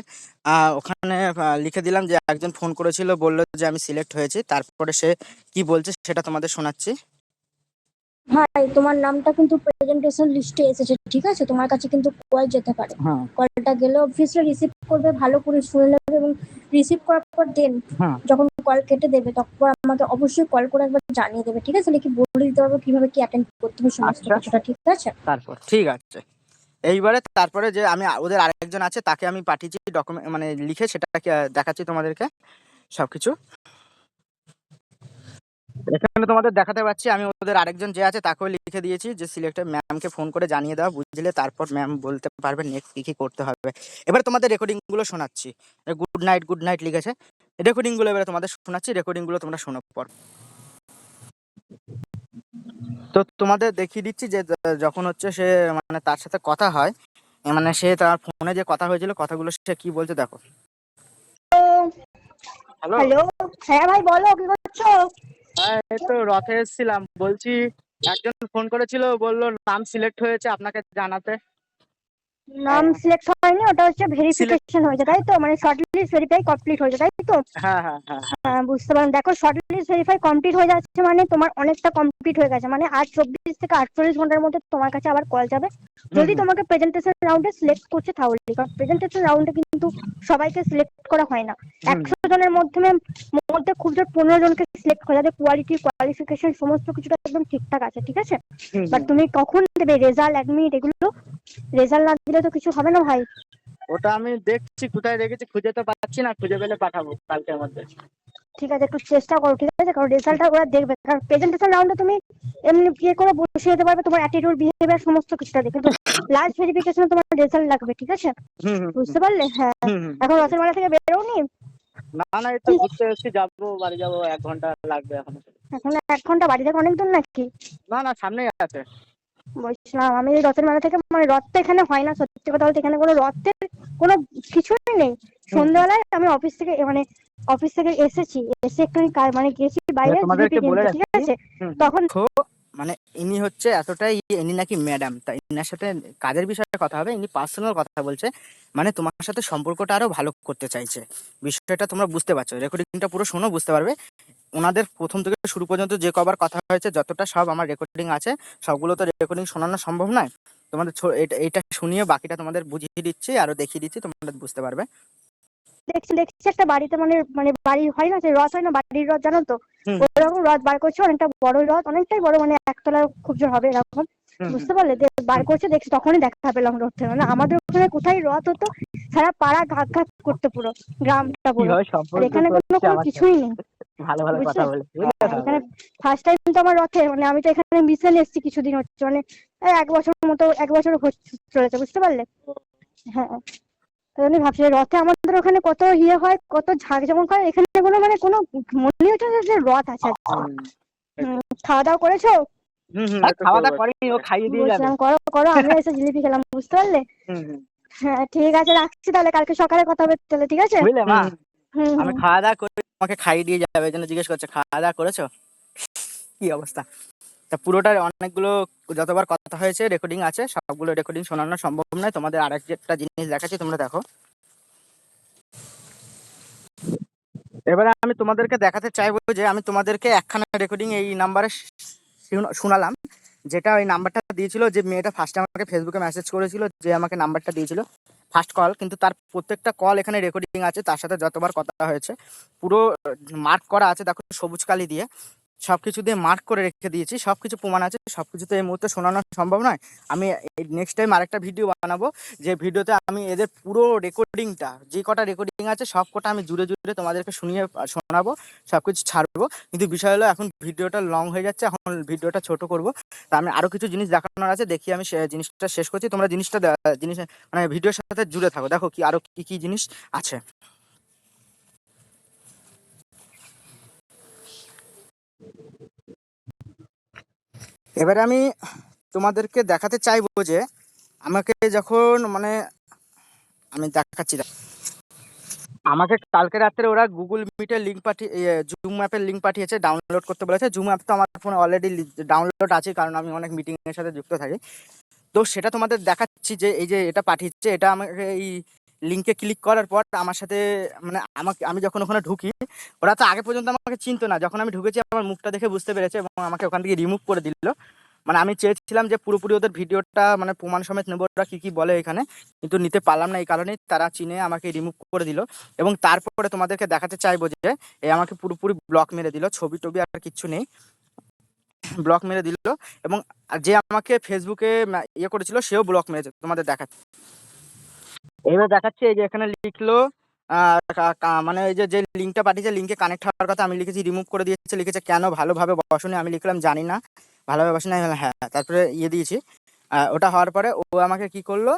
ওখানে লিখে দিলাম যে একজন ফোন করেছিল, বললো যে আমি সিলেক্ট হয়েছি, তারপরে সে কি বলছে সেটা তোমাদের শোনাচ্ছি। ভাই তোমার নামটা কিন্তু প্রেজেন্টেশন লিস্টে এসেছে, ঠিক আছে? তোমার কাছে কিন্তু কল যেতে পারে। হ্যাঁ কলটা গেলে অফিসে রিসিভ করবে, ভালো করে শুনে নেবে এবং রিসিভ করার পর দেন হ্যাঁ যখন কল কেটে দেবে তখন আমাকে অবশ্যই কল করে একবার জানিয়ে দেবে, ঠিক আছে? নাকি বলে দিতে পারবো কিভাবে কি অ্যাটেন্ড করতে হবে সমস্ত আচ্ছা। কিছুটা, ঠিক আছে? তারপর ঠিক আছে। এইবারে তারপরে যে আমি ওদের আরেকজন আছে তাকে আমি পাঠিয়েছি ডকুমেন্ট, মানে লিখে, সেটা দেখাচ্ছি তোমাদেরকে সবকিছু। এখানে তোমাদের দেখাতে পাচ্ছি আমি ওদের আরেকজন যে আছে তাকেও লিখে দিয়েছি যে সিলেক্টেড, ম্যামকে ফোন করে জানিয়ে দেওয়া, বুঝলে তারপর ম্যাম বলতে পারবে নেক্সট কি কি করতে হবে। এবার তোমাদের রেকর্ডিং গুলো শোনাচ্ছি, গুড নাইট লিখেছে, রেকর্ডিং গুলো এবারে তোমাদের শোনাচ্ছি, রেকর্ডিং গুলো তোমরা শোনো পর। তো তোমাদের দেখিয়ে দিচ্ছি যে যখন হচ্ছে সে মানে তার সাথে কথা হয়, মানে সে তার ফোনে যে কথা হয়েছিল কথাগুলো সে কি বলছে দেখো। হ্যালো। হ্যালো, হ্যাঁ ভাই বলো, কি করছো? হ্যাঁ এই তো রথে এসেছিলাম, বলছি একজন ফোন করেছিল, বললো নাম সিলেক্ট হয়েছে আপনাকে জানাতে। নাম সিলেক্ট হয়নি, ওটা হচ্ছে সিলেক্ট, ভেরিফিকেশন হয়েছে তাই তো? মানে শর্ট লিস্ট ভেরিফাই কমপ্লিট হয়েছে তাই তো? হ্যাঁ হ্যাঁ হ্যাঁ হ্যাঁ। হ্যাঁ বুঝতে পারলাম। দেখো শর্ট লিস্ট ভেরিফাই কমপ্লিট হয়ে যাচ্ছে মানে তোমার অনেকটা কমপ্লিট হয়ে গেছে, মানে আর 24 থেকে 48 ঘন্টার মধ্যে তোমার কাছে আবার কল যাবে যদি তোমাকে প্রেজেন্টেশন রাউন্ডে সিলেক্ট করছে তাহলে। কারণ প্রেজেন্টেশন রাউন্ডে কিন্তু সবাইকে সিলেক্ট করা হয় না, 100 জনের মধ্যে খুব জোর 15 জনকে সিলেক্ট করে, যাদের কোয়ালিটি কোয়ালিফিকেশন সমস্ত কিছুটা একদম ঠিকঠাক আছে, ঠিক আছে? বাট তুমি কখন দেবে রেজাল্ট, অ্যাডমিট, এগুলো রেজাল্ট না দিলে তো কিছু হবে না ভাই। ওটা আমি দেখছি কোথায় রেখেছি, খুঁজে তো পাচ্ছি না, খুঁজে পেলে পাঠাবো কালকের মধ্যে। ঠিক আছে, একটু চেষ্টা করো, ঠিক আছে? কারণ রেজাল্টটা ওরা দেখবে, কারণ প্রেজেন্টেশন রাউন্ডে তুমি এমনি ইয়ে করে বসে যেতে পারবে তোমার অ্যাটিটিউড, বিহেভিয়ার সমস্ত কিছুটা দেখে, কিন্তু লাস্ট ভেরিফিকেশনে তোমার রেজাল্ট লাগবে, ঠিক আছে? বুঝতে পারলে? হ্যাঁ। এখন রথের মেলা থেকে বেরোনি? না না, এই তো ঘুরতে এসেছি, যাবো বাড়ি যাবো, 1 ঘন্টা লাগবে এখন। এখন 1 ঘন্টা? বাড়ি থেকে অনেক দূর নাকি? না না, সামনেই আছে। বলছিলাম আমি এই রথের মেলা থেকে, মানে রথ তো এখানে হয় না, সত্যি কথা বলতে এখানে কোনো রথের কোনো কিছুই নেই। সন্ধ্যাবেলায় আমি অফিস থেকে এসেছি, এসে একটু মানে গেছি বাইরে তোমাদেরকে জিলিপি বলে কিনতে, ঠিক রাখি, আছে? তখন মানে ইনি হচ্ছে এতটাই, ইনি নাকি ম্যাডাম, তাই ইনার সাথে কাজের বিষয়ে কথা হবে, ইনি পার্সোনাল কথা বলছে, মানে তোমার সাথে সম্পর্কটা আরো ভালো করতে চাইছে, বিষয়টা তোমরা বুঝতে পারছো। রেকর্ডিংটা পুরো শোনো, বুঝতে পারবে। ওনাদের প্রথম থেকে শুরু পর্যন্ত যে কবার কথা হয়েছে যতটা, সব আমার রেকর্ডিং আছে, সবগুলো তো রেকর্ডিং শোনানো সম্ভব নয়। তোমাদের এইটা শুনিয়ে বাকিটা তোমাদের বুঝিয়ে দিচ্ছি, আরো দেখিয়ে দিচ্ছি, তোমরা বুঝতে পারবে। দেখছি একটা বাড়িতে, মানে মানে বাড়ি হয় না, যে রথ হয় না, বাড়ির রথ, জানো তো? ওরকম রথ বার করছে, অনেকটা বড় রথ, অনেকটাই বড়, মানে একতলা খুব জোর হবে এরকম। বুঝতে পারলে, যে বার করছে দেখছি, তখনই দেখা পেলাম রথ থেকে। মানে আমাদের ওখানে কোথায় রথ হতো, সারা পাড়া ঘাট ঘাট করতে, পুরো গ্রামটা পুরো। কিভাবে আর সম্পর্ক এখানে কোনো করছে কোনো আমার কিছুই নেই, ভালো ভালো কথা বুঝলে। বলে, বুঝলে হ্যাঁ, তো? এখানে ফার্স্ট টাইম তো আমার রথে, মানে আমি তো এখানে মিশন এসেছি কিছুদিন হচ্ছে, মানে এই 1 বছর মতো, 1 বছর চলেছে, বুঝতে পারলে। হ্যাঁ, তাই জন্য ভাবছি যে রথে আমাদের ওখানে কত ইয়ে হয়, কত ঝাঁকজমক হয়, এখানে কোনো মানে কোনো মনে হচ্ছে না যে রথ আছে আজকে। খাওয়া দাওয়া করেছো? খাওয়া দাওয়া করেনি, ও খাইয়ে দিয়ে যাবে। বলছিলাম করো করো, আমি এসে জিলিপি খেলাম, বুঝতে পারলে। হ্যাঁ ঠিক আছে, রাখছি তাহলে, কালকে সকালে কথা হবে তাহলে, ঠিক আছে। বুঝলে মা, হুম আমি হুম। খাওয়া দাওয়া করে তোমাকে খাইয়ে দিয়ে যাবে, এই জন্য জিজ্ঞেস করছে খাওয়া দাওয়া করেছো, কি অবস্থা। তা পুরোটা অনেকগুলো যতবার কথা হয়েছে রেকর্ডিং আছে, সবগুলো রেকর্ডিং শোনানো সম্ভব নয়। তোমাদের আরেকটা জিনিস দেখাচ্ছি, তোমরা দেখো। এবারে আমি তোমাদেরকে দেখাতে চাইবো যে আমি তোমাদেরকে একখানা রেকর্ডিং এই নাম্বারে শোনালাম, যেটা ওই নাম্বারটা দিয়েছিল যে মেয়েটা ফার্স্টে আমাকে ফেসবুকে মেসেজ করেছিল, যে আমাকে নাম্বারটা দিয়েছিল ফার্স্ট কল, কিন্তু তার প্রত্যেকটা কল এখানে রেকর্ডিং আছে, তার সাথে যতবার কথা হয়েছে পুরো মার্ক করা আছে, দেখো সবুজ কালি দিয়ে সবকিছু দিয়ে মার্ক করে রেখে দিয়েছি, সবকিছু প্রমাণ আছে। সবকিছু তো এই মুহূর্তে শোনানো সম্ভব নয়। আমি নেক্সট টাইম আরেকটা ভিডিও বানাবো, যে ভিডিওতে আমি এদের পুরো রেকর্ডিংটা, যে কটা রেকর্ডিং আছে সব কটা আমি জুড়ে জুড়ে তোমাদেরকে শুনিয়ে শোনাবো, সবকিছু ছাড়বো। কিন্তু বিষয় হলো এখন ভিডিওটা লং হয়ে যাচ্ছে, এখন ভিডিওটা ছোট করব। তা আমি আরো কিছু জিনিস দেখানোর আছে, দেখি আমি জিনিসটা শেষ করছি, তোমরা জিনিস মানে ভিডিওর সাথে জুড়ে থাকো, দেখো কি আরো কি কি জিনিস আছে। এবারে আমি তোমাদেরকে দেখাতে চাইবো যে আমাকে যখন মানে আমি দেখাচ্ছি, আমাকে কালকে রাত্রে ওরা গুগল মিটের লিঙ্ক পাঠিয়ে, জুম অ্যাপের লিঙ্ক পাঠিয়েছে, ডাউনলোড করতে বলেছে। জুম অ্যাপ তো আমার ফোনে অলরেডি ডাউনলোড আছে, কারণ আমি অনেক মিটিং এর সাথে যুক্ত থাকি। তো সেটা তোমাদের দেখাচ্ছি, যে এই যে এটা পাঠিয়েছে, এটা আমাকে এই লিঙ্কে ক্লিক করার পর আমার সাথে মানে আমি যখন ওখানে ঢুকি, ওরা তো আগে পর্যন্ত আমাকে চিনতো না, যখন আমি ঢুকেছি আমার মুখটা দেখে বুঝতে পেরেছে এবং আমাকে ওখান থেকে রিমুভ করে দিল। মানে আমি চেয়েছিলাম যে পুরোপুরি ওদের ভিডিওটা মানে প্রমাণ সমেত নেবো, ওরা কি কি বলে এখানে, কিন্তু নিতে পারলাম না, এই কারণেই তারা চিনে আমাকে রিমুভ করে দিল। এবং তারপরে তোমাদেরকে দেখাতে চাইবো যে এই আমাকে পুরোপুরি ব্লক মেরে দিল, ছবি টবি আর কিচ্ছু নেই, ব্লক মেরে দিল। এবং যে আমাকে ফেসবুকে ইয়ে করেছিল সেও ব্লক মেরেছে, তোমাদের দেখাচ্ছে। এইবার দেখাচ্ছে, এই যে এখানে লিখলো মানে এই যে লিঙ্কটা পাঠিয়েছে, লিঙ্কে কানেক্ট হওয়ার কথা, আমি লিখেছি রিমুভ করে দিয়েছে, লিখেছে কেন ভালোভাবে বসনি, আমি লিখলাম জানি না, ভালোভাবে বসনি, হ্যাঁ, তারপরে ইয়ে দিয়েছি। ওটা হওয়ার পরে ও আমাকে কি করলো,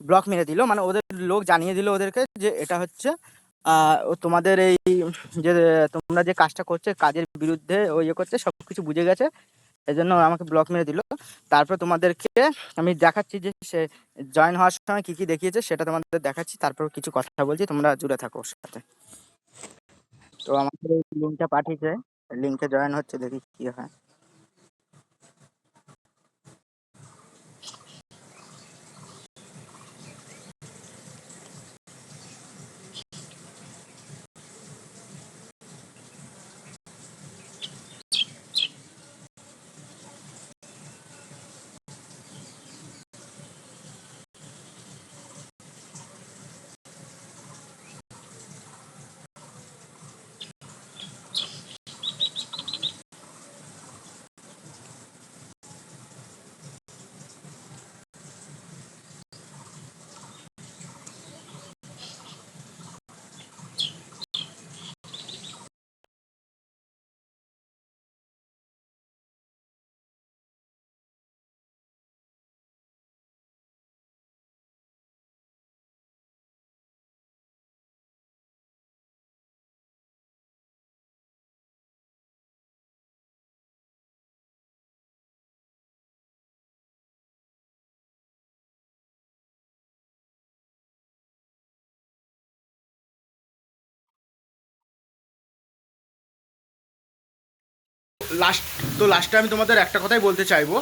ব্লক মেরে দিল। মানে ওদের লোক জানিয়ে দিল ওদেরকে যে এটা হচ্ছে ও তোমাদের এই যে তোমরা যে কাজটা করছে কাজের বিরুদ্ধে ও ইয়ে করছে, সব কিছু বুঝে গেছে, এই জন্য আমাকে ব্লক মেরে দিল। তারপর তোমাদেরকে আমি দেখাচ্ছি যে সে জয়েন হওয়ার সময় কি কি দেখিয়েছে, সেটা তোমাদের দেখাচ্ছি, তারপর কিছু কথা বলছি, তোমরা জুড়ে থাকো ওর সাথে। তো আমাদের এই লিঙ্কটা পাঠিয়েছে, লিঙ্কে জয়েন হচ্ছে, দেখি কি হয়। লাস্টে আমি তোমাদের একটা কথাই বলতে চাইবো,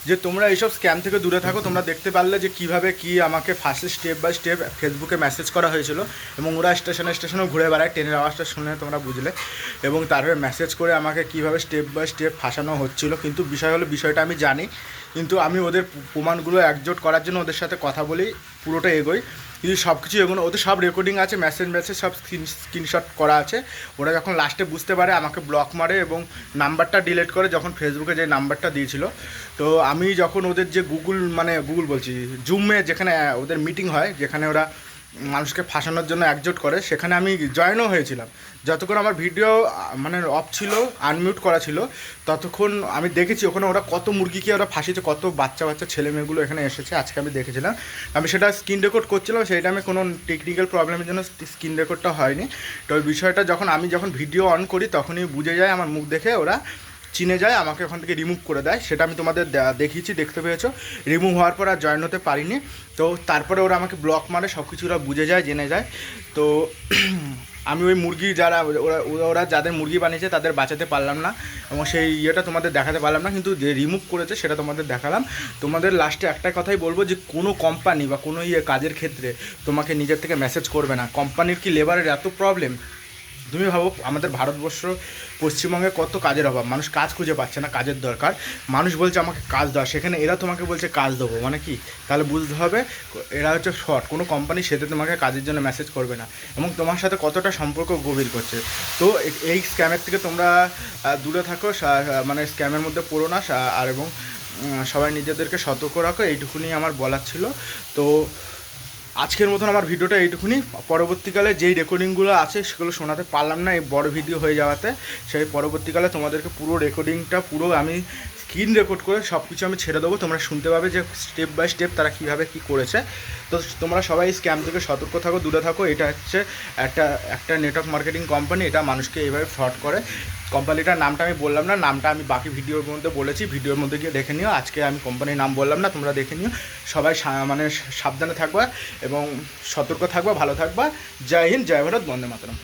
যে তোমরা এইসব স্ক্যাম থেকে দূরে থাকো। তোমরা দেখতে পারলে যে কিভাবে কি আমাকে ফার্স্টে স্টেপ বাই স্টেপ ফেসবুকে মেসেজ করা হয়েছিল, এবং ওরা স্টেশনেও ঘুরে বেড়ায়, ট্রেনের আওয়াজটা শুনে তোমরা বুঝলে, এবং তারপরে মেসেজ করে আমাকে কিভাবে স্টেপ বাই স্টেপ ফাঁসানো হচ্ছিল। কিন্তু বিষয় হলো, বিষয়টা আমি জানি, কিন্তু আমি ওদের প্রমাণগুলো একজোট করার জন্য ওদের সাথে কথা বলি, পুরোটা এগোই। কিন্তু সব কিছু এগুলো ওদের সব রেকর্ডিং আছে, মেসেজ সব স্ক্রিনশট করা আছে। ওরা যখন লাস্টে বুঝতে পারে আমাকে ব্লক মারে এবং নাম্বারটা ডিলিট করে, যখন ফেসবুকে যে নাম্বারটা দিয়েছিল। তো আমি যখন ওদের যে গুগল বলছি জুমে যেখানে ওদের মিটিং হয়, যেখানে ওরা মানুষকে ফাঁসানোর জন্য একজোট করে, সেখানে আমি জয়েনও হয়েছিলাম। যতক্ষণ আমার ভিডিও অফ ছিল, আনমিউট করা ছিল, ততক্ষণ আমি দেখেছি ওখানে ওরা কত মুরগিকে ওরা ফাঁসিয়েছে, কত বাচ্চা ছেলে মেয়েগুলো এখানে এসেছে। আজকে আমি দেখেছিলাম, আমি সেটা স্ক্রিন রেকর্ড করছিলাম, সেই টাইমে কোনো টেকনিক্যাল প্রবলেমের জন্য স্ক্রিন রেকর্ডটা হয়নি। তো ওই বিষয়টা আমি যখন ভিডিও অন করি তখনই বুঝে যায়, আমার মুখ দেখে ওরা চিনে যায়, আমাকে ওখান থেকে রিমুভ করে দেয়। সেটা আমি তোমাদের দেখিয়েছি, দেখতে পেয়েছো। রিমুভ হওয়ার পর আর জয়েন হতে পারিনি। তো তারপরে ওরা আমাকে ব্লক মারে, সব কিছু ওরা বুঝে যায়, জেনে যায়। তো আমি ওই মুরগি যারা ওরা যাদের মুরগি বানিয়েছে তাদের বাঁচাতে পারলাম না, এবং সেই ইয়েটা তোমাদের দেখাতে পারলাম না, কিন্তু যে রিমুভ করেছে সেটা তোমাদের দেখালাম। তোমাদের লাস্টে একটা কথাই বলবো, যে কোনো কোম্পানি বা কোনো কাজের ক্ষেত্রে তোমাকে নিজের থেকে মেসেজ করবে না। কোম্পানির কি লেবারের এত প্রবলেম? তুমি ভাবো আমাদের ভারতবর্ষ পশ্চিমবঙ্গে কত কাজের অভাব, মানুষ কাজ খুঁজে পাচ্ছে না, কাজের দরকার, মানুষ বলছে আমাকে কাজ দাও, সেখানে এরা তোমাকে বলছে কাজ দেবো, মানে কি? তাহলে বুঝতে হবে এরা হচ্ছে ফ্রড। কোনো কোম্পানি সেটা তোমাকে কাজের জন্য মেসেজ করবে না, এবং তোমার সাথে কতটা সম্পর্ক গভীর করছে। তো এই স্ক্যামের থেকে তোমরা দূরে থাকো, স্ক্যামের মধ্যে পড়ো না, আর এবং সবাই নিজেদেরকে সতর্ক রাখো, এইটুকুনি আমার বলার ছিল। তো আজকের মতন আমার ভিডিওটা এইটুকুনি। পরবর্তীকালে যেই রেকর্ডিংগুলো আছে সেগুলো শোনাতে পারলাম না এই বড় ভিডিও হয়ে যাওয়াতে, সেই পরবর্তীকালে তোমাদেরকে পুরো রেকর্ডিংটা আমি স্ক্রিন রেকর্ড করে সব কিছু আমি ছেড়ে দেবো, তোমরা শুনতে পাবে যে স্টেপ বাই স্টেপ তারা কীভাবে কী করেছে। তো তোমরা সবাই স্ক্যাম থেকে সতর্ক থাকো, দূরে থাকো। এটা হচ্ছে একটা নেটওয়ার্ক মার্কেটিং কোম্পানি, এটা মানুষকে এইভাবে ফ্রড করে। কোম্পানিটার নামটা আমি বললাম না, নামটা আমি বাকি ভিডিওর মধ্যে বলেছি, ভিডিওর মধ্যে গিয়ে দেখে নিও। আজকে আমি কোম্পানির নাম বললাম না, তোমরা দেখে নিও। সবাই সাবধানে থাকবা এবং সতর্ক থাকবা, ভালো থাকবা। জয় হিন্দ, জয় ভারত, বন্দে মাতরম।